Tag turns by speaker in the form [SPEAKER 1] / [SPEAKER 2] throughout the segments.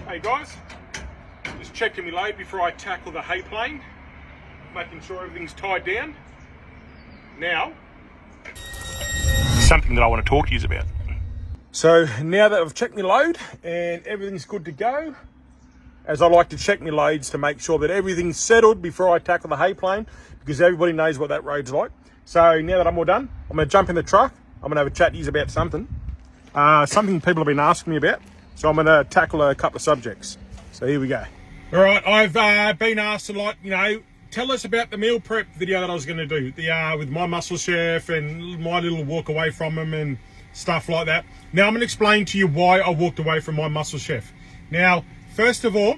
[SPEAKER 1] Hey guys, just checking my load before I tackle the hay plane, making sure everything's tied down. Now, something that I want to talk to you about. So now that I've checked my load and everything's good to go, as I like to check my loads to make sure that everything's settled before I tackle the hay plane, because everybody knows what that road's like. So now that I'm all done, I'm going to jump in the truck. I'm going to have a chat to you about something people have been asking me about. So I'm going to tackle a couple of subjects. So here we go. All right, I've been asked a lot, tell us about the meal prep video that I was going to do, with my muscle chef and my little walk away from him and stuff like that. Now I'm going to explain to you why I walked away from my muscle chef. Now, first of all,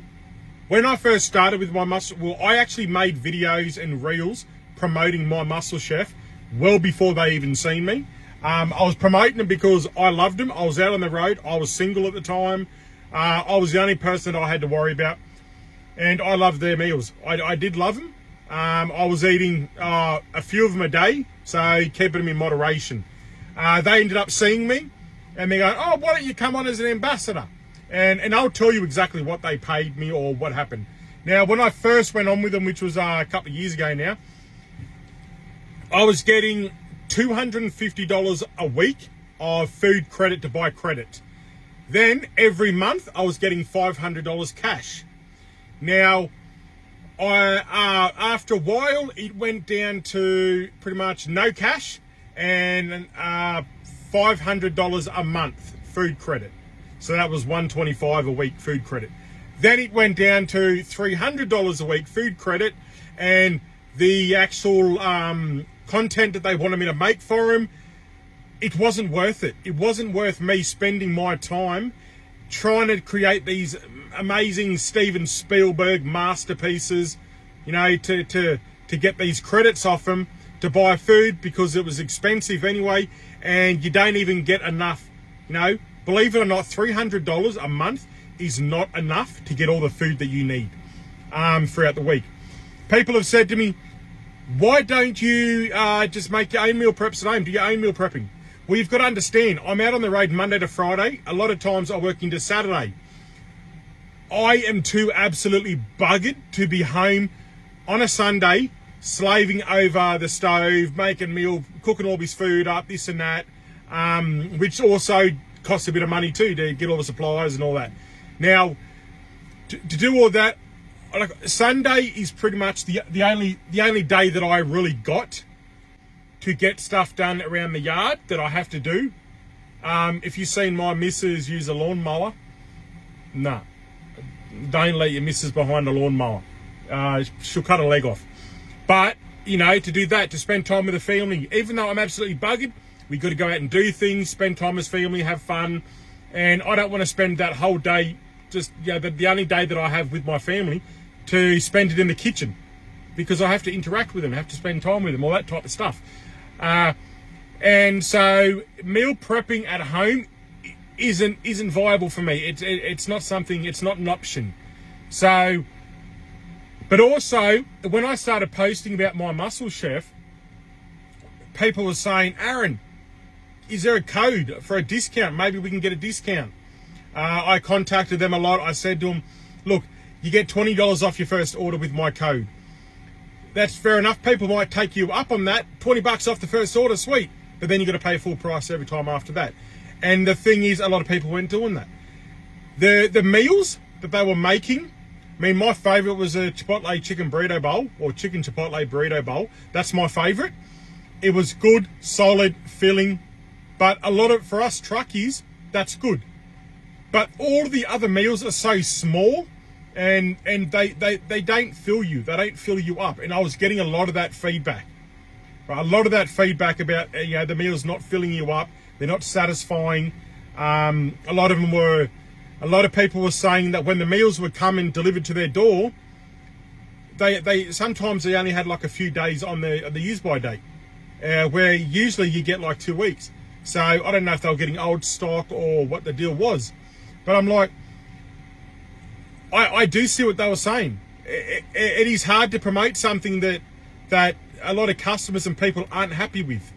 [SPEAKER 1] when I first started with my I actually made videos and reels promoting my muscle chef well before they even seen me. I was promoting them because I loved them. I was out on the road. I was single at the time. I was the only person that I had to worry about. And I loved their meals. I did love them. I was eating a few of them a day, so keeping them in moderation. They ended up seeing me and they go, oh, why don't you come on as an ambassador? And I'll tell you exactly what they paid me or what happened. Now, when I first went on with them, which was a couple of years ago now, I was getting $250 a week of food credit to buy credit. Then every month I was getting $500 cash. Now, after a while, it went down to pretty much no cash and $500 a month food credit. So that was $125 a week food credit. Then it went down to $300 a week food credit, and the actual content that they wanted me to make for them, it wasn't worth it. It wasn't worth me spending my time trying to create these amazing Steven Spielberg masterpieces, to get these credits off them to buy food, because it was expensive anyway, and you don't even get enough. Believe it or not, $300 a month is not enough to get all the food that you need throughout the week. People have said to me, why don't you just make your own meal preps at home? Do your own meal prepping? Well, you've got to understand, I'm out on the road Monday to Friday. A lot of times I work into Saturday. I am too absolutely buggered to be home on a Sunday, slaving over the stove, making meal, cooking all this food up, this and that, which also costs a bit of money too, to get all the supplies and all that. Now, to do all that, Sunday is pretty much the only day that I really got to get stuff done around the yard that I have to do. If you've seen my missus use a lawnmower, no, don't let your missus behind a lawnmower. She'll cut a leg off. But to do that, to spend time with the family, even though I'm absolutely buggered, we got to go out and do things, spend time as family, have fun, and I don't want to spend that whole day the only day that I have with my family to spend it in the kitchen, because I have to interact with them, have to spend time with them, all that type of stuff. And so meal prepping at home isn't viable for me. It's not something, it's not an option. So, but also when I started posting about my muscle chef, people were saying, Aaron, is there a code for a discount? Maybe we can get a discount. I contacted them a lot. I said to them, look, you get $20 off your first order with my code. That's fair enough. People might take you up on that. $20 off the first order, sweet. But then you got to pay full price every time after that. And the thing is, a lot of people weren't doing that. The meals that they were making, my favorite was a Chipotle chicken burrito bowl, or chicken Chipotle burrito bowl. That's my favorite. It was good, solid, filling. But for us truckies, that's good. But all the other meals are so small, and they don't fill you. They don't fill you up. And I was getting a lot of that feedback. Right? A lot of that feedback about the meals not filling you up. They're not satisfying. A lot of people were saying that when the meals would come and delivered to their door, they sometimes they only had like a few days on the use by date, where usually you get like 2 weeks. So I don't know if they were getting old stock or what the deal was. But I'm like, I do see what they were saying. It is hard to promote something that a lot of customers and people aren't happy with.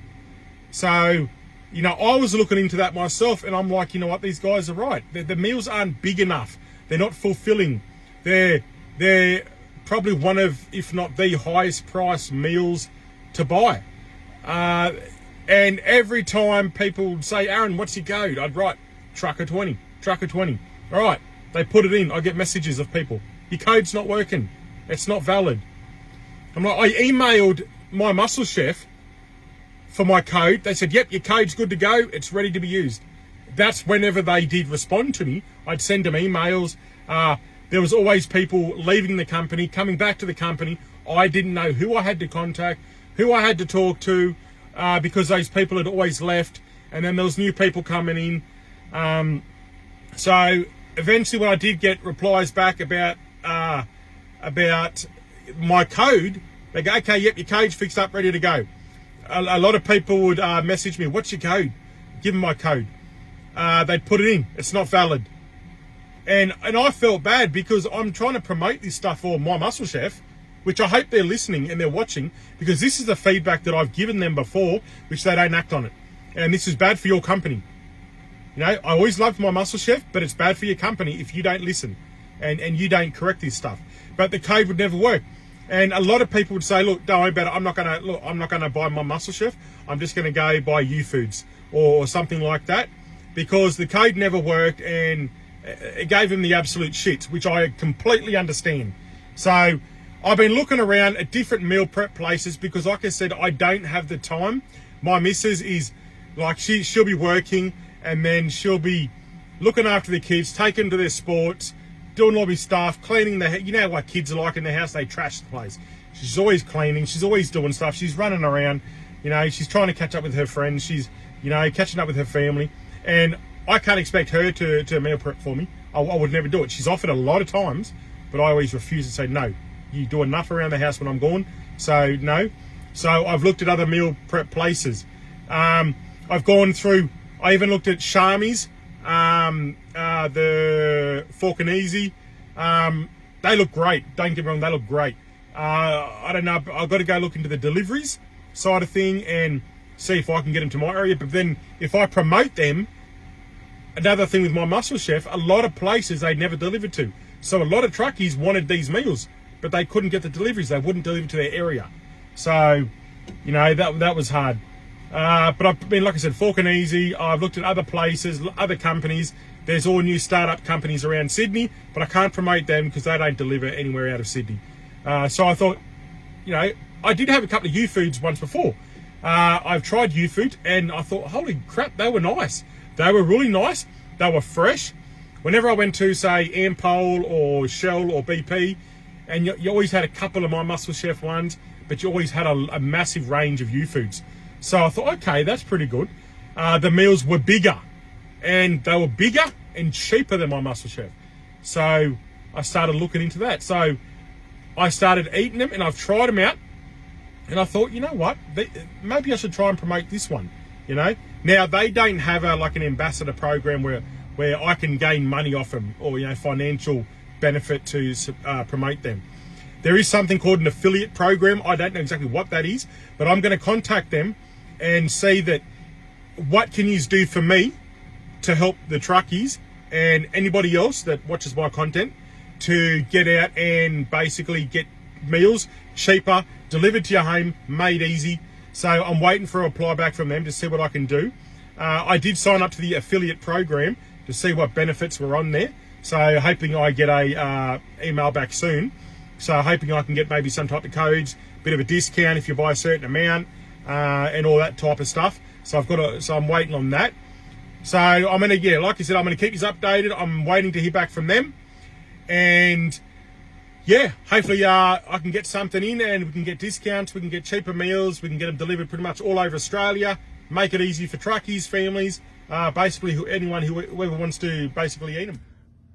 [SPEAKER 1] So I was looking into that myself, and I'm like, you know what, these guys are right. The meals aren't big enough. They're not fulfilling. They're probably one of, if not the highest priced meals to buy. And every time people would say, Aaron, what's your code? I'd write Trucker 20, Trucker 20. All right, they put it in. I get messages of people. Your code's not working. It's not valid. I'm like, I emailed my muscle chef for my code. They said, yep, your code's good to go. It's ready to be used. That's whenever they did respond to me. I'd send them emails. There was always people leaving the company, coming back to the company. I didn't know who I had to contact, who I had to talk to, because those people had always left. And then there was new people coming in. So eventually when I did get replies back about my code, they go, okay, yep, your code's fixed up, ready to go. A lot of people would message me, what's your code? Give them my code. They'd put it in. It's not valid. And I felt bad because I'm trying to promote this stuff for My Muscle Chef, which I hope they're listening and they're watching, because this is the feedback that I've given them before, which they don't act on it. And this is bad for your company. You know, I always loved My Muscle Chef, but it's bad for your company if you don't listen and you don't correct this stuff. But the code would never work. And a lot of people would say, look, don't worry about it. I'm not gonna buy My Muscle Chef. I'm just gonna go buy YouFoods or something like that, because the code never worked and it gave them the absolute shit, which I completely understand. So I've been looking around at different meal prep places because, like I said, I don't have the time. My missus is like, she'll be working and then she'll be looking after the kids, taking them to their sports, doing all this stuff, cleaning the house. You know what kids are like in the house, they trash the place. She's always cleaning, she's always doing stuff, she's running around, you know, she's trying to catch up with her friends, she's, you know, catching up with her family. And I can't expect her to meal prep for me. I would never do it. She's offered a lot of times, but I always refuse to say, no, you do enough around the house when I'm gone, so no. So I've looked at other meal prep places. I've gone through, I even looked at Shami's, the Fork and Easy. They look great. Don't get me wrong, they look great. I don't know, I've got to go look into the deliveries side of thing and see if I can get them to my area. But then if I promote them, another thing with My Muscle Chef, a lot of places they never delivered to. So a lot of truckies wanted these meals, but they couldn't get the deliveries. They wouldn't deliver to their area. So, you know, that was hard. But I've been, like I said, Fork and Easy. I've looked at other places, other companies. There's all new startup companies around Sydney, but I can't promote them because they don't deliver anywhere out of Sydney. So I thought, you know, I did have a couple of YouFoods once before. I've tried YouFood and I thought, holy crap, they were nice. They were really nice. They were fresh. Whenever I went to, say, Ampol or Shell or BP, and you always had a couple of My Muscle Chef ones, but you always had a massive range of YouFoods. So I thought, okay, that's pretty good. The meals were bigger, and they were bigger and cheaper than My Muscle Chef. So I started looking into that. So I started eating them, and I've tried them out, and I thought, you know what, maybe I should try and promote this one, you know. Now, they don't have like an ambassador program where I can gain money off them, or, you know, financial benefit to promote them. There is something called an affiliate program. I don't know exactly what that is, but I'm going to contact them and see that what can you do for me to help the truckies and anybody else that watches my content to get out and basically get meals cheaper, delivered to your home, made easy. So I'm waiting for a reply back from them to see what I can do. I did sign up to the affiliate program to see what benefits were on there. So hoping I get a email back soon. So hoping I can get maybe some type of codes, bit of a discount if you buy a certain amount, and all that type of stuff. So I'm waiting on that. So I'm gonna, yeah, like I said, I'm gonna keep you updated. I'm waiting to hear back from them, and yeah, hopefully I can get something in and we can get discounts, we can get cheaper meals, we can get them delivered pretty much all over Australia, make it easy for truckies, families, basically whoever wants to basically eat them.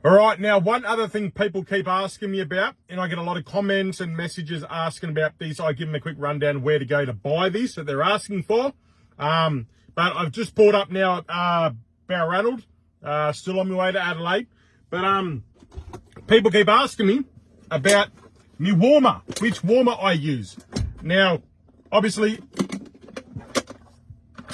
[SPEAKER 1] All right, now one other thing people keep asking me about, and I get a lot of comments and messages asking about these. I give them a quick rundown where to go to buy these that they're asking for. But I've just bought up now at Balranald, still on my way to Adelaide. But people keep asking me about my warmer, which warmer I use. Now, obviously,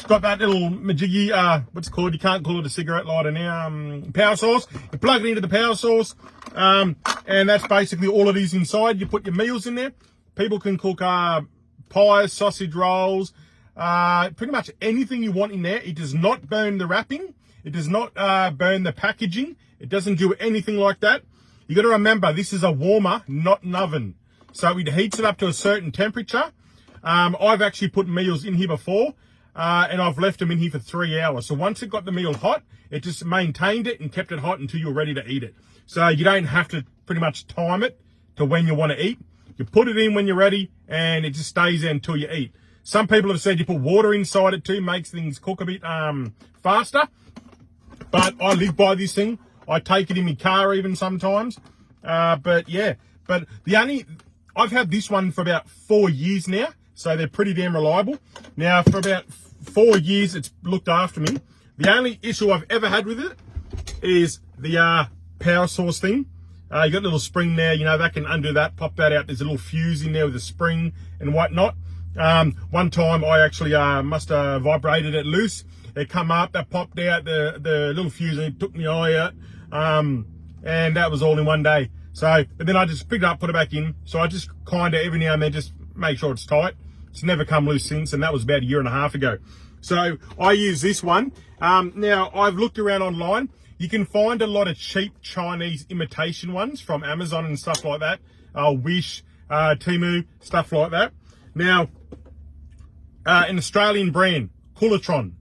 [SPEAKER 1] It's got that little majiggy, what's it called? You can't call it a cigarette lighter now. Power source. You plug it into the power source. And that's basically all it is inside. You put your meals in there. People can cook pies, sausage rolls, pretty much anything you want in there. It does not burn the wrapping. It does not burn the packaging. It doesn't do anything like that. You got to remember, this is a warmer, not an oven. So it heats it up to a certain temperature. I've actually put meals in here before, and I've left them in here for 3 hours. So once it got the meal hot, it just maintained it and kept it hot until you're ready to eat it. So you don't have to pretty much time it to when you want to eat. You put it in when you're ready, and it just stays there until you eat. Some people have said you put water inside it too, makes things cook a bit faster. But I live by this thing. I take it in my car even sometimes. But yeah, I've had this one for about 4 years now, so they're pretty damn reliable. Now, for about 4 years, it's looked after me. The only issue I've ever had with it is the power source thing. You got a little spring there, you know, that can undo that, pop that out. There's a little fuse in there with a spring and whatnot. One time I actually must have vibrated it loose. It come up, that popped out, the little fuse, and it took my eye out. And that was all in one day. So, but then I just picked it up, put it back in. So I just kind of every now and then just make sure it's tight. It's never come loose since, and that was about 1.5 years ago. So I use this one. Now I've looked around online. You can find a lot of cheap Chinese imitation ones from Amazon and stuff like that. Wish, Temu, stuff like that. Now, an Australian brand, Coolitron.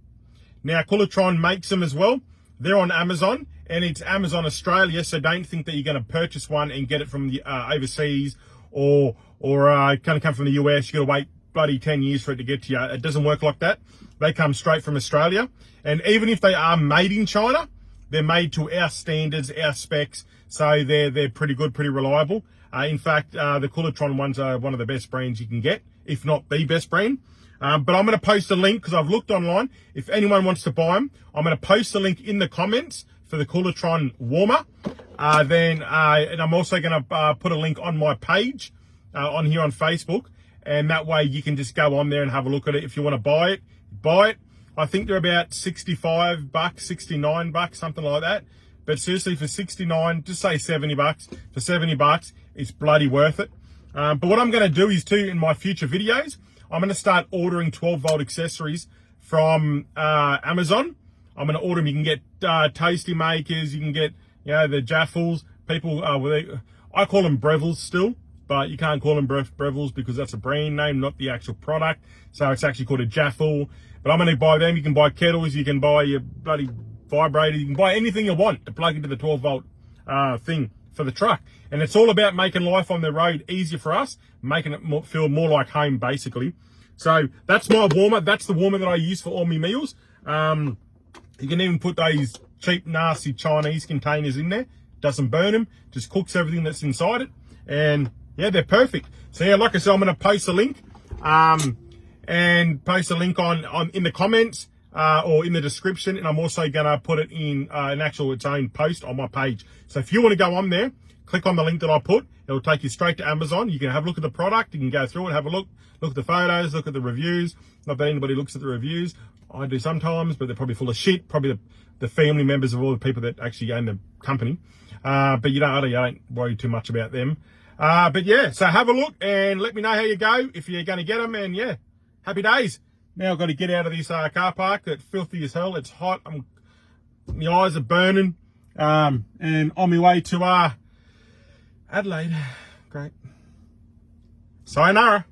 [SPEAKER 1] Now, Coolitron makes them as well. They're on Amazon, and it's Amazon Australia, so don't think that you're going to purchase one and get it from the overseas or going to come from the US. You got to wait bloody 10 years for it to get to you. It doesn't work like that. They come straight from Australia, and even if they are made in China, they're made to our standards, our specs, so they're pretty good, pretty reliable. In fact, the Coolitron ones are one of the best brands you can get, if not the best brand. But I'm going to post a link because I've looked online. If anyone wants to buy them, I'm going to post a link in the comments for the Coolitron warmer. And I'm also going to put a link on my page on here on Facebook. And that way you can just go on there and have a look at it. If you want to buy it, buy it. I think they're about $65, $69, something like that. But seriously, for 69, just say $70. For $70, it's bloody worth it. But what I'm going to do is too, in my future videos, I'm going to start ordering 12-volt accessories from Amazon. I'm going to order them. You can get toasty makers. You can get, you know, the Jaffles. People, I call them Breville's still, but you can't call them Breville's because that's a brand name, not the actual product. So it's actually called a Jaffle. But I'm going to buy them. You can buy kettles. You can buy your bloody vibrator. You can buy anything you want to plug into the 12-volt thing for the truck. And it's all about making life on the road easier for us, making it feel more like home, basically. So that's my warmer. That's the warmer that I use for all my meals. You can even put those cheap, nasty Chinese containers in there. Doesn't burn them. Just cooks everything that's inside it. And yeah, they're perfect. So yeah, like I said, I'm going to post a link. And post a link on in the comments or in the description, and I'm also going to put it in its own post on my page. So if you want to go on there, click on the link that I put. It'll take you straight to Amazon. You can have a look at the product. You can go through it, have a look at the photos, look at the reviews. Not that anybody looks at the reviews. I do sometimes, but they're probably full of shit. Probably the family members of all the people that actually own the company. But I don't worry too much about them. But yeah, so have a look and let me know how you go if you're going to get them. And yeah. Happy days. Now I've got to get out of this car park. It's filthy as hell. It's hot. My eyes are burning. And on my way to Adelaide. Great. Sayonara.